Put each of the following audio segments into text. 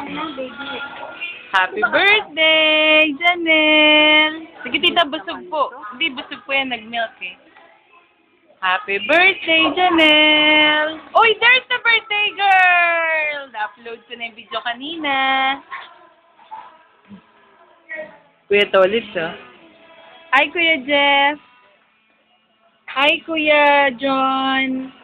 Happy birthday, Janelle! Sige, tita, busog po. Hindi, busog po yan. Nag-milk eh. Happy birthday, Janelle! Uy, there's the birthday girl! Na-upload ko na yung video kanina. Kuya Tolit, oh. Hi, Kuya Jeff. Hi, Kuya John.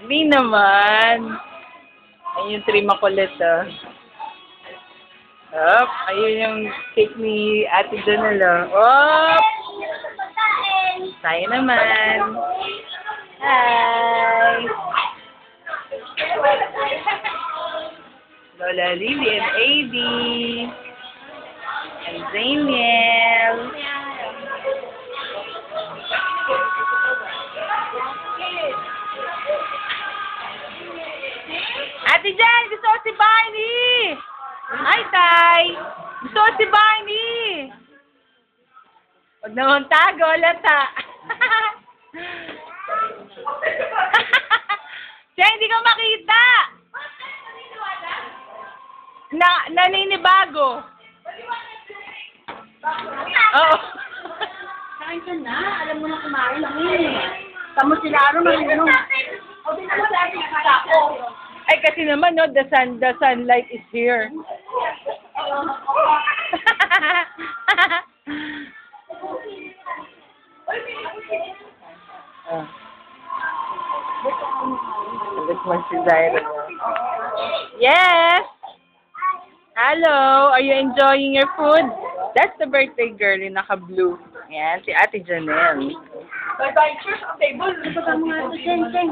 Hindi naman. Ayun yung three makulit, oh. Op, ayun yung cake ni Ate Janelle, oh. Op! Tayo naman. Hi! Lola Lily and AD. And Zaniel. Ate Jan, gusto ko si Barney! Hi, Tay! Gusto ko si Barney! Huwag naman tago, lata! Siya, hindi ko makita! Naninibago! Oo. Kain ka na. Alam mo na kumain lang eh. Tamo sila marunong. O, di naman natin ako. Ay, kasi naman, no, the sunlight is here. Look mo si Zaira. Yes! Hello! Are you enjoying your food? That's the birthday girl yung naka-blue. Yan, si Ate Janelle. Bye-bye. Cheers on table. Ito ka mga ito, Jen.